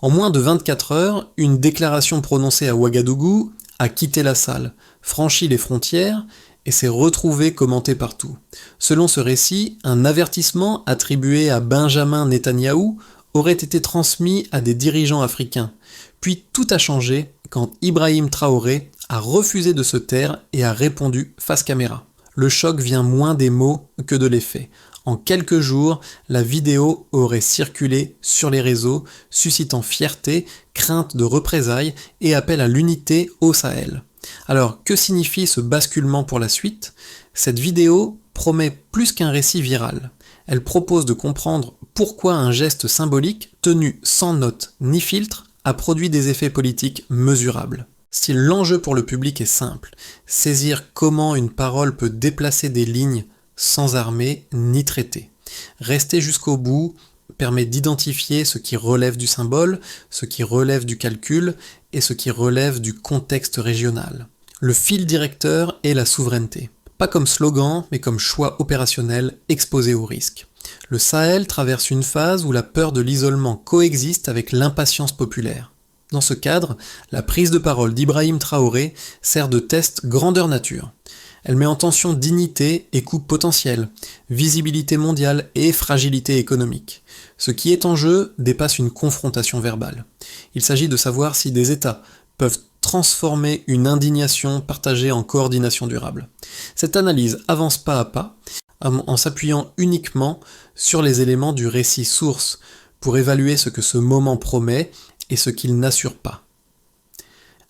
En moins de 24 heures, une déclaration prononcée à Ouagadougou a quitté la salle, franchi les frontières et s'est retrouvée commentée partout. Selon ce récit, un avertissement attribué à Benjamin Netanyahou aurait été transmis à des dirigeants africains. Puis tout a changé quand Ibrahim Traoré a refusé de se taire et a répondu face caméra. Le choc vient moins des mots que de l'effet. En quelques jours, la vidéo aurait circulé sur les réseaux, suscitant fierté, crainte de représailles et appel à l'unité au Sahel. Alors, que signifie ce basculement pour la suite ? Cette vidéo promet plus qu'un récit viral. Elle propose de comprendre pourquoi un geste symbolique, tenu sans note ni filtre, a produit des effets politiques mesurables. Si l'enjeu pour le public est simple, saisir comment une parole peut déplacer des lignes sans armée ni traité. Rester jusqu'au bout permet d'identifier ce qui relève du symbole, ce qui relève du calcul et ce qui relève du contexte régional. Le fil directeur est la souveraineté. Pas comme slogan, mais comme choix opérationnel exposé au risque. Le Sahel traverse une phase où la peur de l'isolement coexiste avec l'impatience populaire. Dans ce cadre, la prise de parole d'Ibrahim Traoré sert de test grandeur nature. Elle met en tension dignité et coût potentiel, visibilité mondiale et fragilité économique. Ce qui est en jeu dépasse une confrontation verbale. Il s'agit de savoir si des États peuvent transformer une indignation partagée en coordination durable. Cette analyse avance pas à pas, en s'appuyant uniquement sur les éléments du récit source pour évaluer ce que ce moment promet et ce qu'il n'assure pas.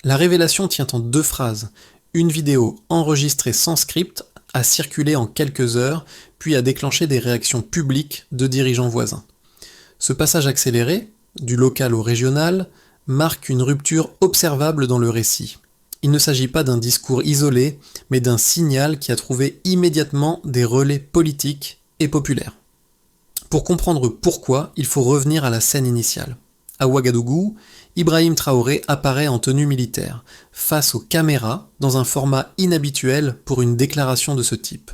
La révélation tient en 2 phrases. Une vidéo enregistrée sans script a circulé en quelques heures, puis a déclenché des réactions publiques de dirigeants voisins. Ce passage accéléré, du local au régional, marque une rupture observable dans le récit. Il ne s'agit pas d'un discours isolé, mais d'un signal qui a trouvé immédiatement des relais politiques et populaires. Pour comprendre pourquoi, il faut revenir à la scène initiale. À Ouagadougou, Ibrahim Traoré apparaît en tenue militaire, face aux caméras, dans un format inhabituel pour une déclaration de ce type.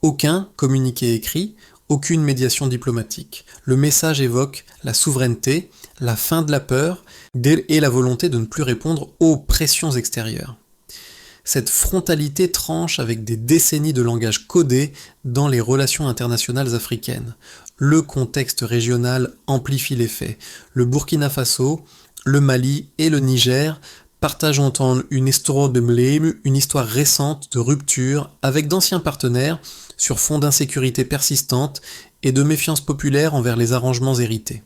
Aucun communiqué écrit, aucune médiation diplomatique. Le message évoque la souveraineté, la fin de la peur et la volonté de ne plus répondre aux pressions extérieures. Cette frontalité tranche avec des décennies de langage codé dans les relations internationales africaines. Le contexte régional amplifie l'effet. Le Burkina Faso, le Mali et le Niger partagent une histoire de blême, une histoire récente de rupture avec d'anciens partenaires sur fond d'insécurité persistante et de méfiance populaire envers les arrangements hérités.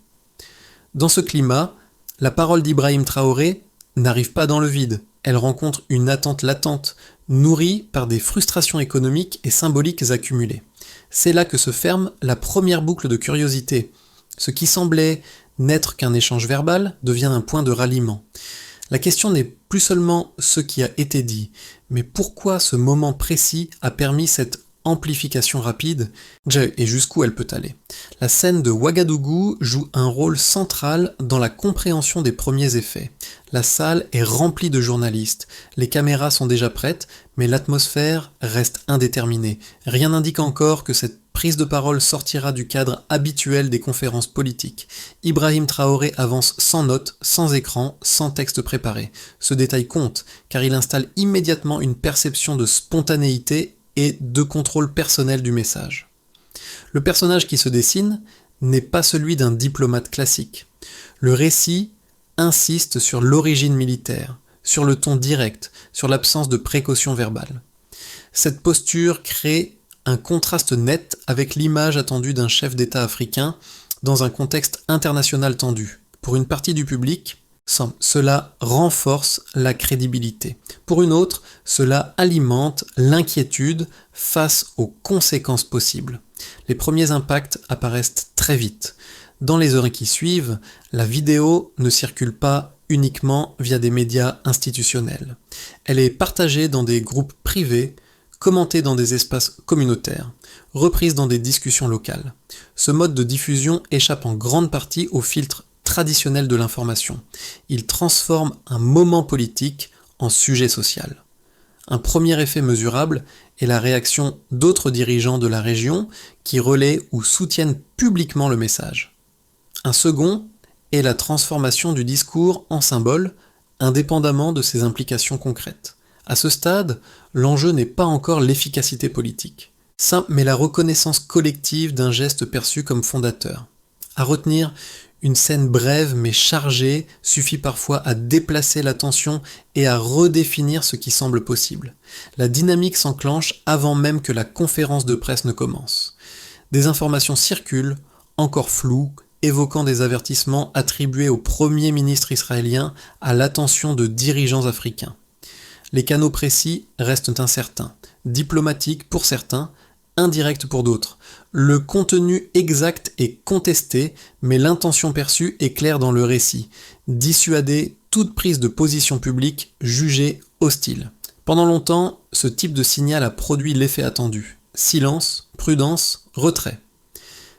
Dans ce climat, la parole d'Ibrahim Traoré n'arrive pas dans le vide. Elle rencontre une attente latente, nourrie par des frustrations économiques et symboliques accumulées. C'est là que se ferme la première boucle de curiosité. Ce qui semblait n'être qu'un échange verbal devient un point de ralliement. La question n'est plus seulement ce qui a été dit, mais pourquoi ce moment précis a permis cette amplification rapide et jusqu'où elle peut aller. La scène de Ouagadougou joue un rôle central dans la compréhension des premiers effets. La salle est remplie de journalistes, les caméras sont déjà prêtes, mais l'atmosphère reste indéterminée. Rien n'indique encore que cette prise de parole sortira du cadre habituel des conférences politiques. Ibrahim Traoré avance sans notes, sans écran, sans texte préparé. Ce détail compte, car il installe immédiatement une perception de spontanéité et de contrôle personnel du message. Le personnage qui se dessine n'est pas celui d'un diplomate classique. Le récit insiste sur l'origine militaire, sur le ton direct, sur l'absence de précaution verbale. Cette posture crée un contraste net avec l'image attendue d'un chef d'État africain dans un contexte international tendu. Pour une partie du public, cela renforce la crédibilité. Pour une autre, cela alimente l'inquiétude face aux conséquences possibles. Les premiers impacts apparaissent très vite. Dans les heures qui suivent, la vidéo ne circule pas uniquement via des médias institutionnels. Elle est partagée dans des groupes privés, commentée dans des espaces communautaires, reprise dans des discussions locales. Ce mode de diffusion échappe en grande partie au filtre traditionnel de l'information. Il transforme un moment politique en sujet social. Un premier effet mesurable est la réaction d'autres dirigeants de la région qui relaient ou soutiennent publiquement le message. Un second est la transformation du discours en symbole, indépendamment de ses implications concrètes. À ce stade, l'enjeu n'est pas encore l'efficacité politique, mais la reconnaissance collective d'un geste perçu comme fondateur. À retenir, une scène brève mais chargée suffit parfois à déplacer l'attention et à redéfinir ce qui semble possible. La dynamique s'enclenche avant même que la conférence de presse ne commence. Des informations circulent, encore floues, évoquant des avertissements attribués au Premier ministre israélien à l'attention de dirigeants africains. Les canaux précis restent incertains, diplomatiques pour certains, indirects pour d'autres. Le contenu exact est contesté, mais l'intention perçue est claire dans le récit. Dissuader toute prise de position publique jugée hostile. Pendant longtemps, ce type de signal a produit l'effet attendu. Silence, prudence, retrait.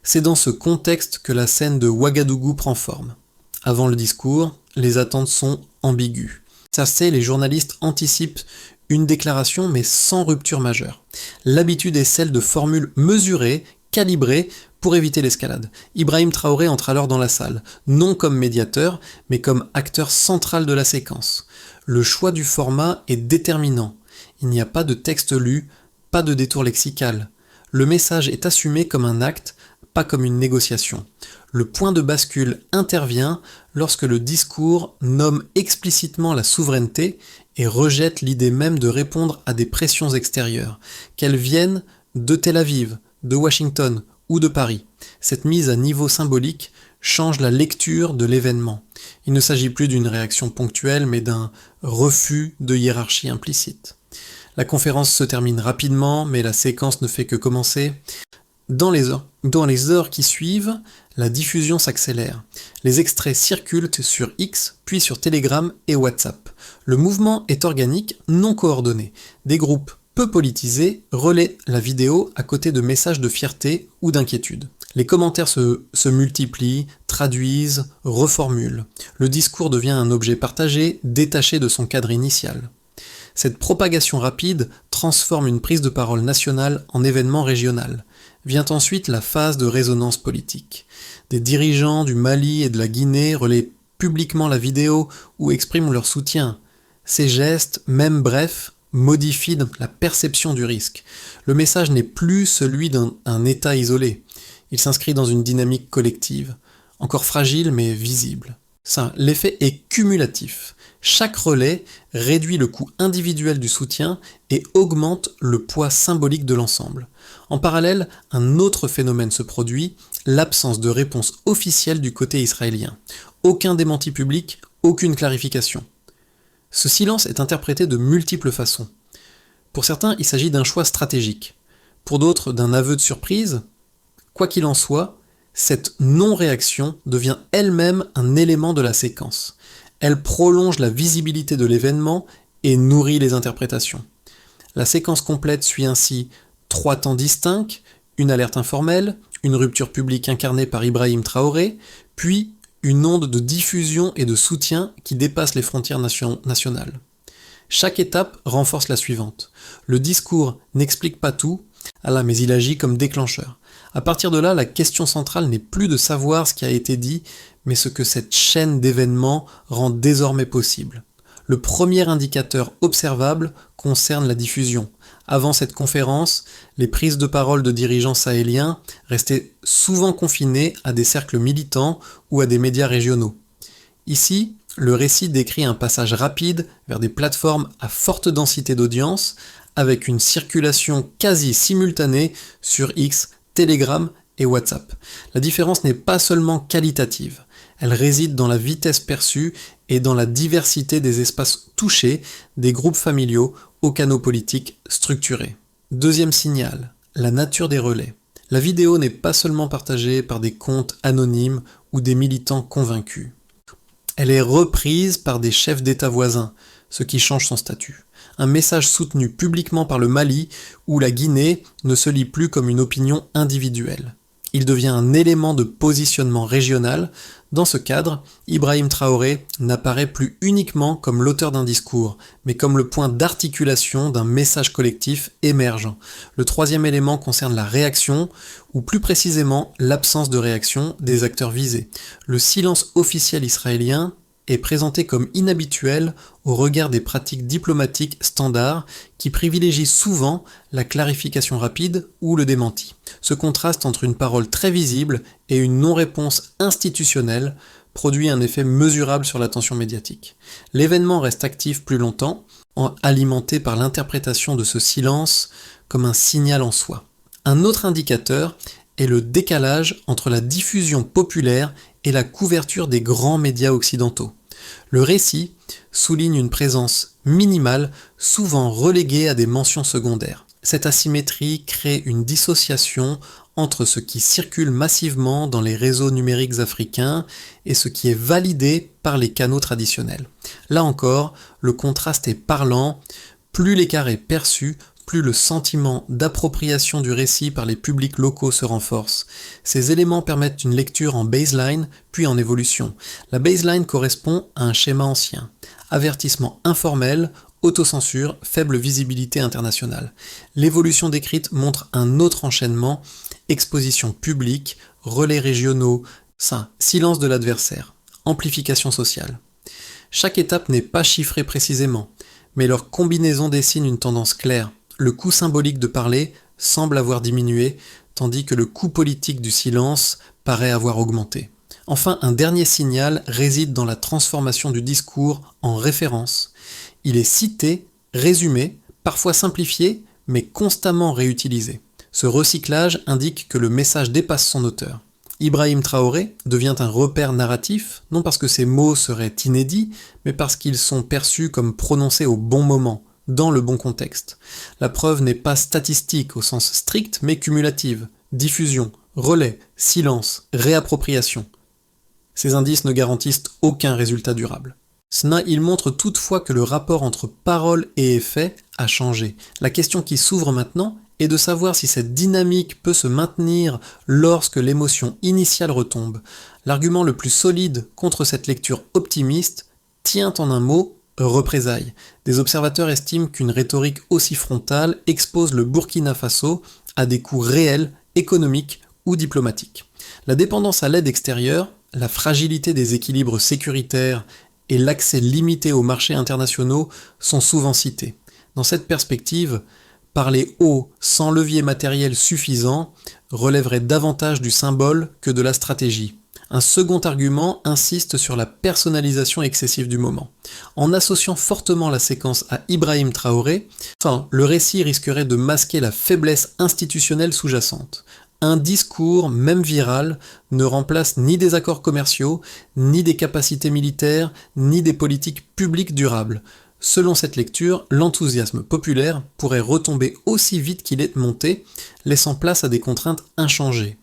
C'est dans ce contexte que la scène de Ouagadougou prend forme. Avant le discours, les attentes sont ambiguës. Ça c'est, les journalistes anticipent une déclaration mais sans rupture majeure. L'habitude est celle de formules mesurées, calibrées, pour éviter l'escalade. Ibrahim Traoré entre alors dans la salle, non comme médiateur, mais comme acteur central de la séquence. Le choix du format est déterminant. Il n'y a pas de texte lu, pas de détour lexical. Le message est assumé comme un acte, pas comme une négociation. Le point de bascule intervient lorsque le discours nomme explicitement la souveraineté et rejette l'idée même de répondre à des pressions extérieures, qu'elles viennent de Tel Aviv, de Washington ou de Paris. Cette mise à niveau symbolique change la lecture de l'événement. Il ne s'agit plus d'une réaction ponctuelle, mais d'un refus de hiérarchie implicite. La conférence se termine rapidement, mais la séquence ne fait que commencer. Dans les heures qui suivent, la diffusion s'accélère. Les extraits circulent sur X, puis sur Telegram et WhatsApp. Le mouvement est organique, non coordonné. Des groupes peu politisés relaient la vidéo à côté de messages de fierté ou d'inquiétude. Les commentaires se multiplient, traduisent, reformulent. Le discours devient un objet partagé, détaché de son cadre initial. Cette propagation rapide transforme une prise de parole nationale en événement régional. Vient ensuite la phase de résonance politique. Des dirigeants du Mali et de la Guinée relaient publiquement la vidéo ou expriment leur soutien. Ces gestes, même brefs, modifient la perception du risque. Le message n'est plus celui d'un État isolé. Il s'inscrit dans une dynamique collective, encore fragile mais visible. L'effet est cumulatif. Chaque relais réduit le coût individuel du soutien et augmente le poids symbolique de l'ensemble. En parallèle, un autre phénomène se produit, l'absence de réponse officielle du côté israélien. Aucun démenti public, aucune clarification. Ce silence est interprété de multiples façons. Pour certains, il s'agit d'un choix stratégique. Pour d'autres, d'un aveu de surprise. Quoi qu'il en soit, cette non-réaction devient elle-même un élément de la séquence. Elle prolonge la visibilité de l'événement et nourrit les interprétations. La séquence complète suit ainsi 3 temps distincts, une alerte informelle, une rupture publique incarnée par Ibrahim Traoré, puis une onde de diffusion et de soutien qui dépasse les frontières nationales. Chaque étape renforce la suivante. Le discours n'explique pas tout, mais il agit comme déclencheur. À partir de là, la question centrale n'est plus de savoir ce qui a été dit, mais ce que cette chaîne d'événements rend désormais possible. Le premier indicateur observable concerne la diffusion. Avant cette conférence, les prises de parole de dirigeants sahéliens restaient souvent confinées à des cercles militants ou à des médias régionaux. Ici, le récit décrit un passage rapide vers des plateformes à forte densité d'audience, avec une circulation quasi simultanée sur X, Telegram et WhatsApp. La différence n'est pas seulement qualitative, elle réside dans la vitesse perçue et dans la diversité des espaces touchés, des groupes familiaux aux canaux politiques structurés. Deuxième signal, la nature des relais. La vidéo n'est pas seulement partagée par des comptes anonymes ou des militants convaincus. Elle est reprise par des chefs d'État voisins, ce qui change son statut. Un message soutenu publiquement par le Mali ou la Guinée ne se lit plus comme une opinion individuelle. Il devient un élément de positionnement régional. Dans ce cadre, Ibrahim Traoré n'apparaît plus uniquement comme l'auteur d'un discours, mais comme le point d'articulation d'un message collectif émergent. Le troisième élément concerne la réaction, ou plus précisément l'absence de réaction des acteurs visés. Le silence officiel israélien est présenté comme inhabituel au regard des pratiques diplomatiques standards qui privilégient souvent la clarification rapide ou le démenti. Ce contraste entre une parole très visible et une non-réponse institutionnelle produit un effet mesurable sur l'attention médiatique. L'événement reste actif plus longtemps, alimenté par l'interprétation de ce silence comme un signal en soi. Un autre indicateur est le décalage entre la diffusion populaire et la couverture des grands médias occidentaux. Le récit souligne une présence minimale, souvent reléguée à des mentions secondaires. Cette asymétrie crée une dissociation entre ce qui circule massivement dans les réseaux numériques africains et ce qui est validé par les canaux traditionnels. Là encore, le contraste est parlant, plus l'écart est perçu, plus le sentiment d'appropriation du récit par les publics locaux se renforce. Ces éléments permettent une lecture en baseline, puis en évolution. La baseline correspond à un schéma ancien. Avertissement informel, autocensure, faible visibilité internationale. L'évolution décrite montre un autre enchaînement, exposition publique, relais régionaux, silence de l'adversaire, amplification sociale. Chaque étape n'est pas chiffrée précisément, mais leur combinaison dessine une tendance claire. Le coût symbolique de parler semble avoir diminué, tandis que le coût politique du silence paraît avoir augmenté. Enfin, un dernier signal réside dans la transformation du discours en référence. Il est cité, résumé, parfois simplifié, mais constamment réutilisé. Ce recyclage indique que le message dépasse son auteur. Ibrahim Traoré devient un repère narratif, non parce que ces mots seraient inédits, mais parce qu'ils sont perçus comme prononcés au bon moment, dans le bon contexte. La preuve n'est pas statistique au sens strict, mais cumulative. Diffusion, relais, silence, réappropriation. Ces indices ne garantissent aucun résultat durable. Il montre toutefois que le rapport entre parole et effet a changé. La question qui s'ouvre maintenant est de savoir si cette dynamique peut se maintenir lorsque l'émotion initiale retombe. L'argument le plus solide contre cette lecture optimiste tient en un mot: représailles. Des observateurs estiment qu'une rhétorique aussi frontale expose le Burkina Faso à des coûts réels, économiques ou diplomatiques. La dépendance à l'aide extérieure, la fragilité des équilibres sécuritaires et l'accès limité aux marchés internationaux sont souvent cités. Dans cette perspective, parler haut sans levier matériel suffisant relèverait davantage du symbole que de la stratégie. Un second argument insiste sur la personnalisation excessive du moment. En associant fortement la séquence à Ibrahim Traoré, le récit risquerait de masquer la faiblesse institutionnelle sous-jacente. Un discours, même viral, ne remplace ni des accords commerciaux, ni des capacités militaires, ni des politiques publiques durables. Selon cette lecture, l'enthousiasme populaire pourrait retomber aussi vite qu'il est monté, laissant place à des contraintes inchangées.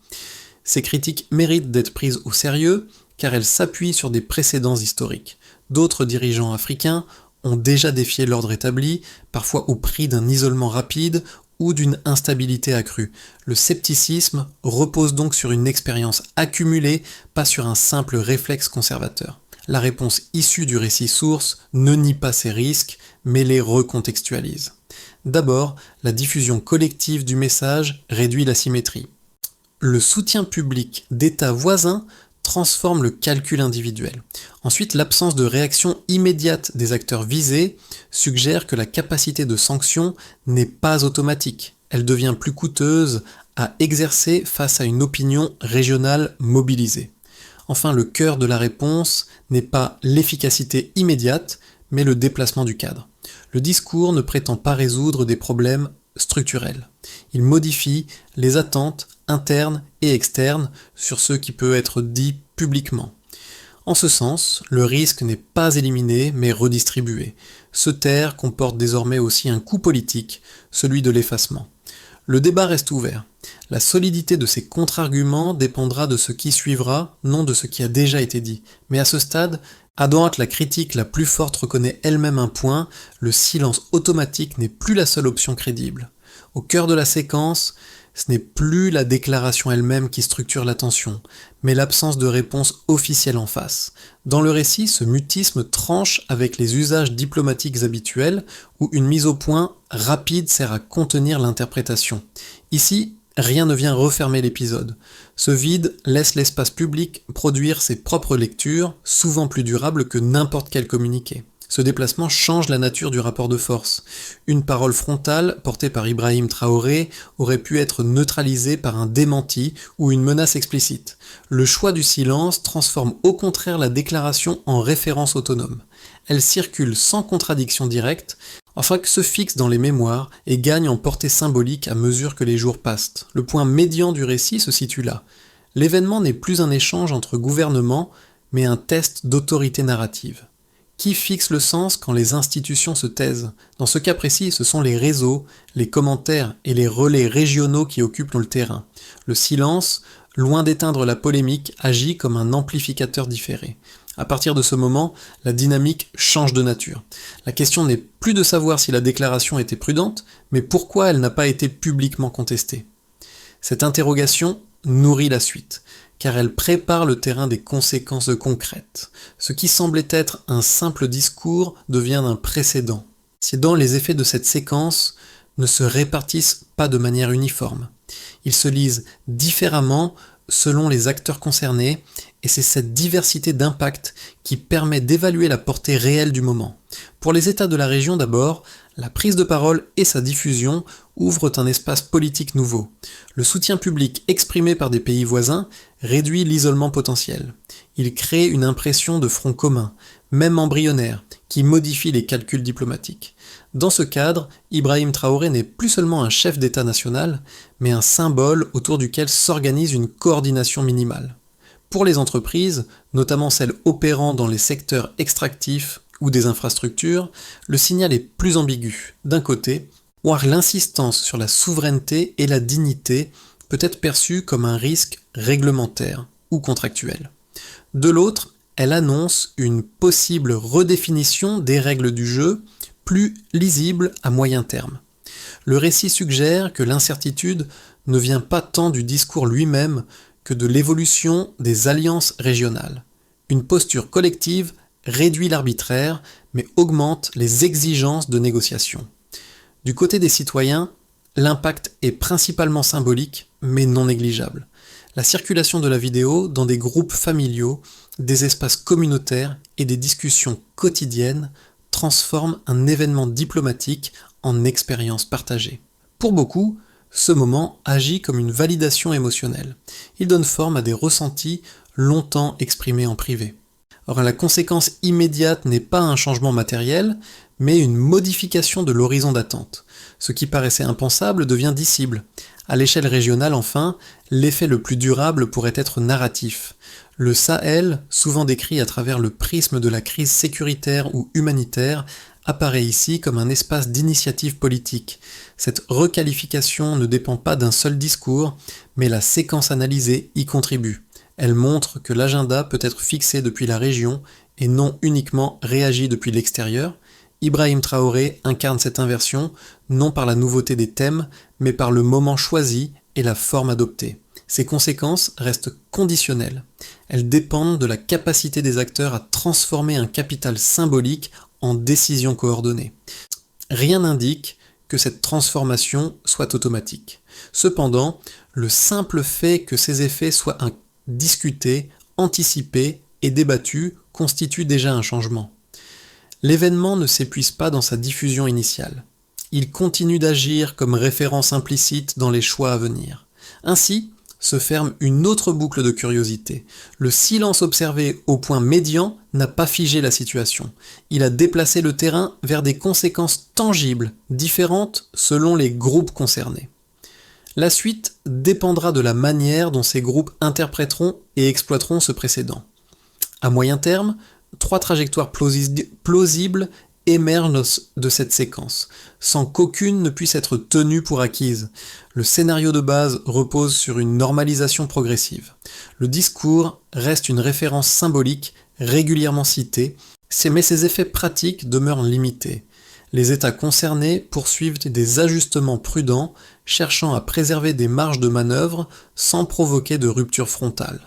Ces critiques méritent d'être prises au sérieux, car elles s'appuient sur des précédents historiques. D'autres dirigeants africains ont déjà défié l'ordre établi, parfois au prix d'un isolement rapide ou d'une instabilité accrue. Le scepticisme repose donc sur une expérience accumulée, pas sur un simple réflexe conservateur. La réponse issue du récit source ne nie pas ces risques, mais les recontextualise. D'abord, la diffusion collective du message réduit la symétrie. Le soutien public d'États voisins transforme le calcul individuel. Ensuite, l'absence de réaction immédiate des acteurs visés suggère que la capacité de sanction n'est pas automatique. Elle devient plus coûteuse à exercer face à une opinion régionale mobilisée. Enfin, le cœur de la réponse n'est pas l'efficacité immédiate, mais le déplacement du cadre. Le discours ne prétend pas résoudre des problèmes structurels. Il modifie les attentes internes et externes sur ce qui peut être dit publiquement. En ce sens, le risque n'est pas éliminé, mais redistribué. Se taire comporte désormais aussi un coût politique, celui de l'effacement. Le débat reste ouvert. La solidité de ces contre-arguments dépendra de ce qui suivra, non de ce qui a déjà été dit. Mais à ce stade, à droite, la critique la plus forte reconnaît elle-même un point, le silence automatique n'est plus la seule option crédible. Au cœur de la séquence Ce n'est plus la déclaration elle-même qui structure l'attention, mais l'absence de réponse officielle en face. Dans le récit, ce mutisme tranche avec les usages diplomatiques habituels, où une mise au point rapide sert à contenir l'interprétation. Ici, rien ne vient refermer l'épisode. Ce vide laisse l'espace public produire ses propres lectures, souvent plus durables que n'importe quel communiqué. Ce déplacement change la nature du rapport de force. Une parole frontale, portée par Ibrahim Traoré, aurait pu être neutralisée par un démenti ou une menace explicite. Le choix du silence transforme au contraire la déclaration en référence autonome. Elle circule sans contradiction directe, afin que se fixe dans les mémoires et gagne en portée symbolique à mesure que les jours passent. Le point médian du récit se situe là. L'événement n'est plus un échange entre gouvernements, mais un test d'autorité narrative. Qui fixe le sens quand les institutions se taisent? Dans ce cas précis, ce sont les réseaux, les commentaires et les relais régionaux qui occupent le terrain. Le silence, loin d'éteindre la polémique, agit comme un amplificateur différé. À partir de ce moment, la dynamique change de nature. La question n'est plus de savoir si la déclaration était prudente, mais pourquoi elle n'a pas été publiquement contestée. Cette interrogation nourrit la suite, car elle prépare le terrain des conséquences concrètes. Ce qui semblait être un simple discours devient un précédent. Si dans les effets de cette séquence ne se répartissent pas de manière uniforme, ils se lisent différemment selon les acteurs concernés, et c'est cette diversité d'impact qui permet d'évaluer la portée réelle du moment. Pour les États de la région d'abord, la prise de parole et sa diffusion ouvrent un espace politique nouveau. Le soutien public exprimé par des pays voisins réduit l'isolement potentiel. Il crée une impression de front commun, même embryonnaire, qui modifie les calculs diplomatiques. Dans ce cadre, Ibrahim Traoré n'est plus seulement un chef d'État national, mais un symbole autour duquel s'organise une coordination minimale. Pour les entreprises, notamment celles opérant dans les secteurs extractifs ou des infrastructures, le signal est plus ambigu. D'un côté, voir l'insistance sur la souveraineté et la dignité peut être perçue comme un risque réglementaire ou contractuel. De l'autre, elle annonce une possible redéfinition des règles du jeu, plus lisible à moyen terme. Le récit suggère que l'incertitude ne vient pas tant du discours lui-même que de l'évolution des alliances régionales. Une posture collective réduit l'arbitraire, mais augmente les exigences de négociation. Du côté des citoyens, l'impact est principalement symbolique, mais non négligeable. La circulation de la vidéo dans des groupes familiaux, des espaces communautaires et des discussions quotidiennes transforme un événement diplomatique en expérience partagée. Pour beaucoup, ce moment agit comme une validation émotionnelle. Il donne forme à des ressentis longtemps exprimés en privé. Or, la conséquence immédiate n'est pas un changement matériel, mais une modification de l'horizon d'attente. Ce qui paraissait impensable devient dissible. À l'échelle régionale, enfin, l'effet le plus durable pourrait être narratif. Le Sahel, souvent décrit à travers le prisme de la crise sécuritaire ou humanitaire, apparaît ici comme un espace d'initiative politique. Cette requalification ne dépend pas d'un seul discours, mais la séquence analysée y contribue. Elle montre que l'agenda peut être fixé depuis la région et non uniquement réagi depuis l'extérieur. Ibrahim Traoré incarne cette inversion, non par la nouveauté des thèmes, mais par le moment choisi et la forme adoptée. Ces conséquences restent conditionnelles. Elles dépendent de la capacité des acteurs à transformer un capital symbolique en décision coordonnée. Rien n'indique que cette transformation soit automatique. Cependant, le simple fait que ces effets soient discutés, anticipés et débattus constitue déjà un changement. L'événement ne s'épuise pas dans sa diffusion initiale. Il continue d'agir comme référence implicite dans les choix à venir. Ainsi, se ferme une autre boucle de curiosité. Le silence observé au point médian n'a pas figé la situation. Il a déplacé le terrain vers des conséquences tangibles, différentes selon les groupes concernés. La suite dépendra de la manière dont ces groupes interpréteront et exploiteront ce précédent. À moyen terme, 3 trajectoires plausibles émergent de cette séquence, sans qu'aucune ne puisse être tenue pour acquise. Le scénario de base repose sur une normalisation progressive. Le discours reste une référence symbolique régulièrement citée, mais ses effets pratiques demeurent limités. Les États concernés poursuivent des ajustements prudents, cherchant à préserver des marges de manœuvre sans provoquer de rupture frontale.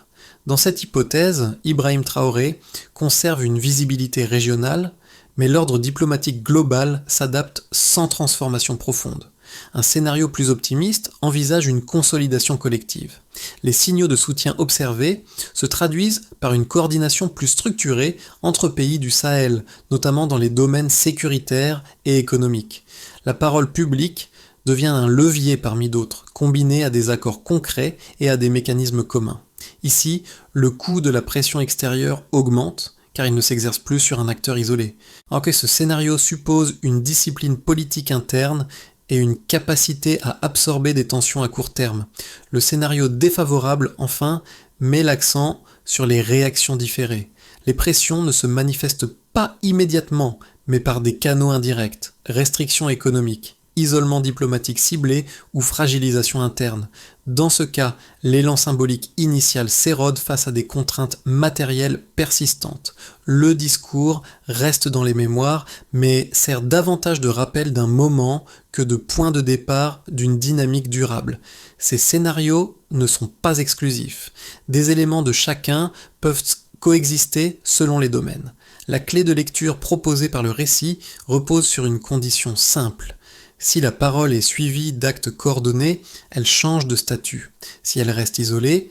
Dans cette hypothèse, Ibrahim Traoré conserve une visibilité régionale, mais l'ordre diplomatique global s'adapte sans transformation profonde. Un scénario plus optimiste envisage une consolidation collective. Les signaux de soutien observés se traduisent par une coordination plus structurée entre pays du Sahel, notamment dans les domaines sécuritaires et économiques. La parole publique devient un levier parmi d'autres, combiné à des accords concrets et à des mécanismes communs. Ici, le coût de la pression extérieure augmente, car il ne s'exerce plus sur un acteur isolé. Alors que ce scénario suppose une discipline politique interne et une capacité à absorber des tensions à court terme. Le scénario défavorable, enfin, met l'accent sur les réactions différées. Les pressions ne se manifestent pas immédiatement, mais par des canaux indirects, restrictions économiques, isolement diplomatique ciblé ou fragilisation interne. Dans ce cas, l'élan symbolique initial s'érode face à des contraintes matérielles persistantes. Le discours reste dans les mémoires, mais sert davantage de rappel d'un moment que de point de départ d'une dynamique durable. Ces scénarios ne sont pas exclusifs. Des éléments de chacun peuvent coexister selon les domaines. La clé de lecture proposée par le récit repose sur une condition simple. Si la parole est suivie d'actes coordonnés, elle change de statut. Si elle reste isolée,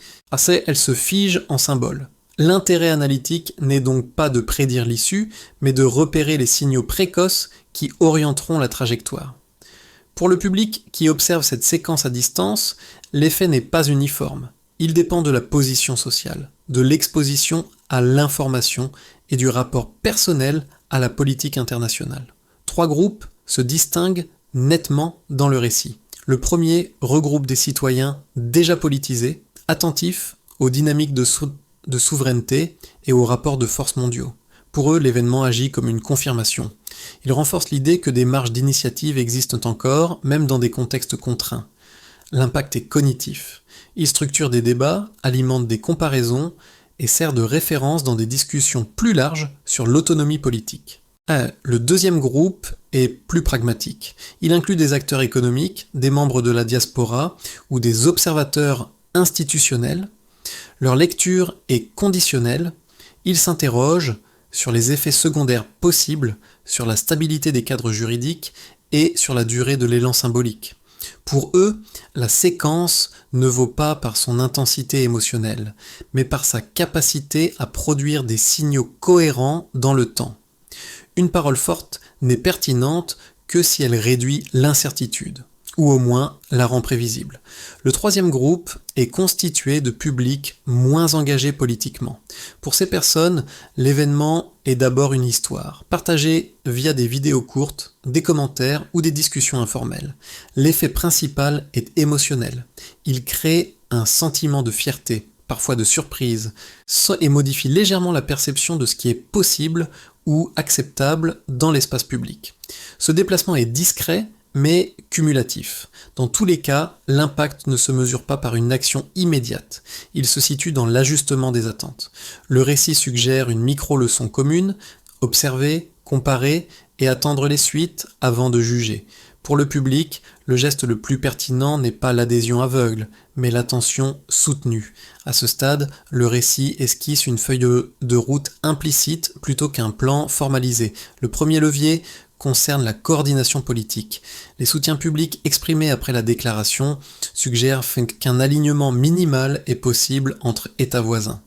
elle se fige en symbole. L'intérêt analytique n'est donc pas de prédire l'issue, mais de repérer les signaux précoces qui orienteront la trajectoire. Pour le public qui observe cette séquence à distance, l'effet n'est pas uniforme. Il dépend de la position sociale, de l'exposition à l'information et du rapport personnel à la politique internationale. 3 groupes se distinguent nettement dans le récit. Le premier regroupe des citoyens déjà politisés, attentifs aux dynamiques de souveraineté et aux rapports de force mondiaux. Pour eux, l'événement agit comme une confirmation. Il renforce l'idée que des marges d'initiative existent encore, même dans des contextes contraints. L'impact est cognitif. Il structure des débats, alimente des comparaisons et sert de référence dans des discussions plus larges sur l'autonomie politique. Le deuxième groupe est plus pragmatique. Il inclut des acteurs économiques, des membres de la diaspora ou des observateurs institutionnels. Leur lecture est conditionnelle. Ils s'interrogent sur les effets secondaires possibles, sur la stabilité des cadres juridiques et sur la durée de l'élan symbolique. Pour eux, la séquence ne vaut pas par son intensité émotionnelle, mais par sa capacité à produire des signaux cohérents dans le temps. Une parole forte n'est pertinente que si elle réduit l'incertitude, ou au moins la rend prévisible. Le troisième groupe est constitué de publics moins engagés politiquement. Pour ces personnes, l'événement est d'abord une histoire, partagée via des vidéos courtes, des commentaires ou des discussions informelles. L'effet principal est émotionnel. Il crée un sentiment de fierté, parfois de surprise, et modifie légèrement la perception de ce qui est possible ou acceptable dans l'espace public. Ce déplacement est discret, mais cumulatif. Dans tous les cas, l'impact ne se mesure pas par une action immédiate. Il se situe dans l'ajustement des attentes. Le récit suggère une micro-leçon commune, observer, comparer et attendre les suites avant de juger. Pour le public, le geste le plus pertinent n'est pas l'adhésion aveugle, mais l'attention soutenue. À ce stade, le récit esquisse une feuille de route implicite plutôt qu'un plan formalisé. Le premier levier concerne la coordination politique. Les soutiens publics exprimés après la déclaration suggèrent qu'un alignement minimal est possible entre États voisins.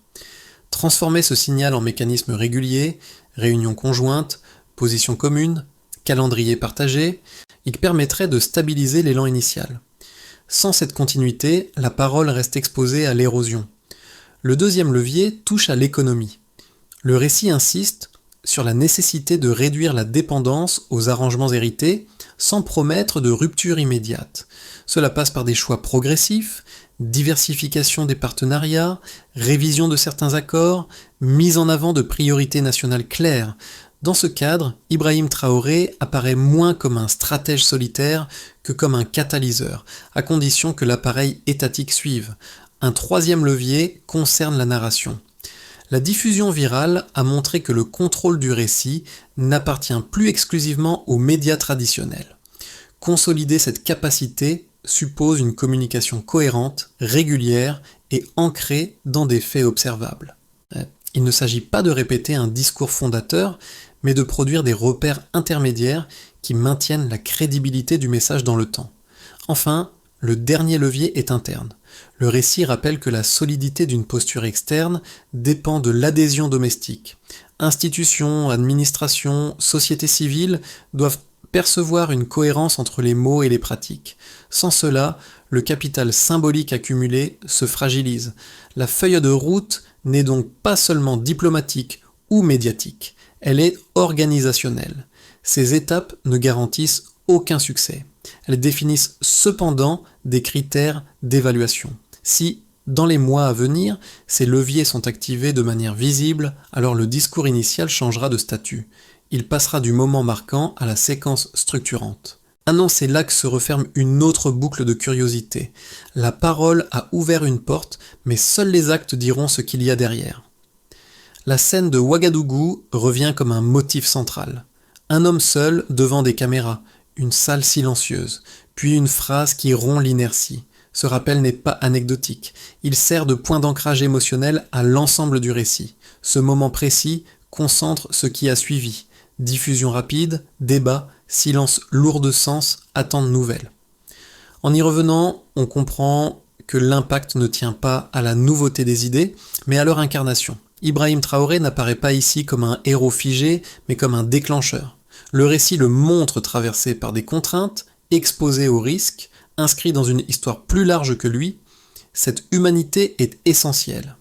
Transformer ce signal en mécanisme régulier, réunion conjointe, position commune, calendrier partagé, il permettrait de stabiliser l'élan initial. Sans cette continuité, la parole reste exposée à l'érosion. Le deuxième levier touche à l'économie. Le récit insiste sur la nécessité de réduire la dépendance aux arrangements hérités sans promettre de rupture immédiate. Cela passe par des choix progressifs, diversification des partenariats, révision de certains accords, mise en avant de priorités nationales claires. Dans ce cadre, Ibrahim Traoré apparaît moins comme un stratège solitaire que comme un catalyseur, à condition que l'appareil étatique suive. Un troisième levier concerne la narration. La diffusion virale a montré que le contrôle du récit n'appartient plus exclusivement aux médias traditionnels. Consolider cette capacité suppose une communication cohérente, régulière et ancrée dans des faits observables. Il ne s'agit pas de répéter un discours fondateur, mais de produire des repères intermédiaires qui maintiennent la crédibilité du message dans le temps. Enfin, le dernier levier est interne. Le récit rappelle que la solidité d'une posture externe dépend de l'adhésion domestique. Institutions, administrations, société civile doivent percevoir une cohérence entre les mots et les pratiques. Sans cela, le capital symbolique accumulé se fragilise. La feuille de route n'est donc pas seulement diplomatique ou médiatique, elle est organisationnelle. Ces étapes ne garantissent aucun succès. Elles définissent cependant des critères d'évaluation. Si, dans les mois à venir, ces leviers sont activés de manière visible, alors le discours initial changera de statut. Il passera du moment marquant à la séquence structurante. Maintenant, c'est là que se referme une autre boucle de curiosité. La parole a ouvert une porte, mais seuls les actes diront ce qu'il y a derrière. La scène de Ouagadougou revient comme un motif central. Un homme seul devant des caméras, une salle silencieuse, puis une phrase qui rompt l'inertie. Ce rappel n'est pas anecdotique, il sert de point d'ancrage émotionnel à l'ensemble du récit. Ce moment précis concentre ce qui a suivi. Diffusion rapide, débat, silence lourd de sens, attente nouvelle. En y revenant, on comprend que l'impact ne tient pas à la nouveauté des idées, mais à leur incarnation. Ibrahim Traoré n'apparaît pas ici comme un héros figé, mais comme un déclencheur. Le récit le montre traversé par des contraintes, exposé aux risques, inscrit dans une histoire plus large que lui. Cette humanité est essentielle.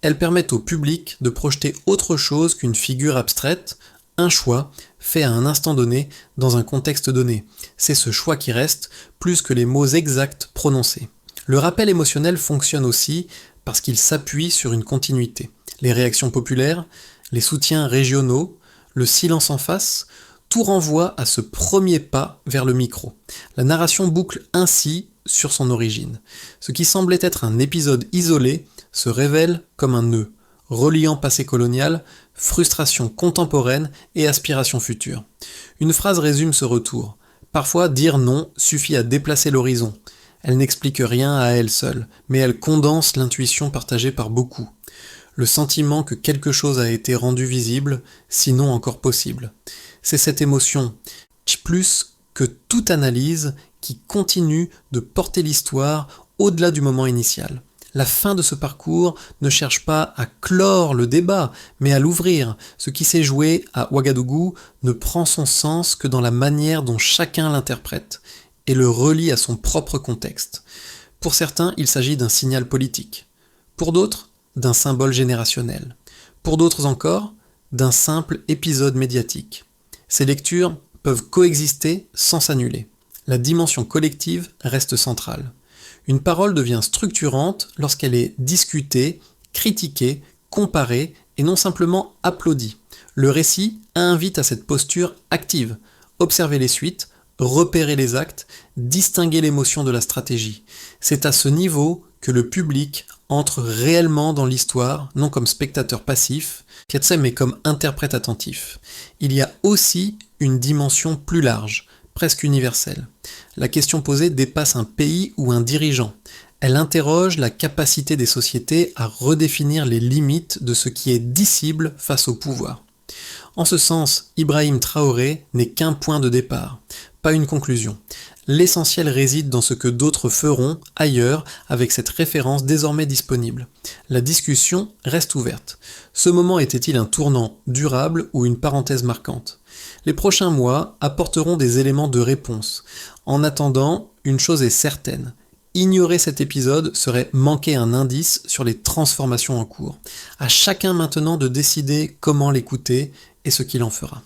Elle permet au public de projeter autre chose qu'une figure abstraite, un choix fait à un instant donné, dans un contexte donné. C'est ce choix qui reste, plus que les mots exacts prononcés. Le rappel émotionnel fonctionne aussi parce qu'il s'appuie sur une continuité. Les réactions populaires, les soutiens régionaux, le silence en face, tout renvoie à ce premier pas vers le micro. La narration boucle ainsi sur son origine. Ce qui semblait être un épisode isolé se révèle comme un nœud, reliant passé colonial, frustration contemporaine et aspiration future. Une phrase résume ce retour. Parfois, dire non suffit à déplacer l'horizon. Elle n'explique rien à elle seule, mais elle condense l'intuition partagée par beaucoup. Le sentiment que quelque chose a été rendu visible, sinon encore possible. C'est cette émotion, plus que toute analyse, qui continue de porter l'histoire au-delà du moment initial. La fin de ce parcours ne cherche pas à clore le débat, mais à l'ouvrir. Ce qui s'est joué à Ouagadougou ne prend son sens que dans la manière dont chacun l'interprète et le relie à son propre contexte. Pour certains, il s'agit d'un signal politique. Pour d'autres, d'un symbole générationnel. Pour d'autres encore, d'un simple épisode médiatique. Ces lectures peuvent coexister sans s'annuler. La dimension collective reste centrale. Une parole devient structurante lorsqu'elle est discutée, critiquée, comparée et non simplement applaudie. Le récit invite à cette posture active. Observer les suites, repérer les actes, distinguer l'émotion de la stratégie. C'est à ce niveau que le public entre réellement dans l'histoire, non comme spectateur passif, mais comme interprète attentif. Il y a aussi une dimension plus large, presque universelle. La question posée dépasse un pays ou un dirigeant. Elle interroge la capacité des sociétés à redéfinir les limites de ce qui est dissible face au pouvoir. En ce sens, Ibrahim Traoré n'est qu'un point de départ, pas une conclusion. L'essentiel réside dans ce que d'autres feront ailleurs avec cette référence désormais disponible. La discussion reste ouverte. Ce moment était-il un tournant durable ou une parenthèse marquante ? Les prochains mois apporteront des éléments de réponse. En attendant, une chose est certaine. Ignorer cet épisode serait manquer un indice sur les transformations en cours. À chacun maintenant de décider comment l'écouter et ce qu'il en fera.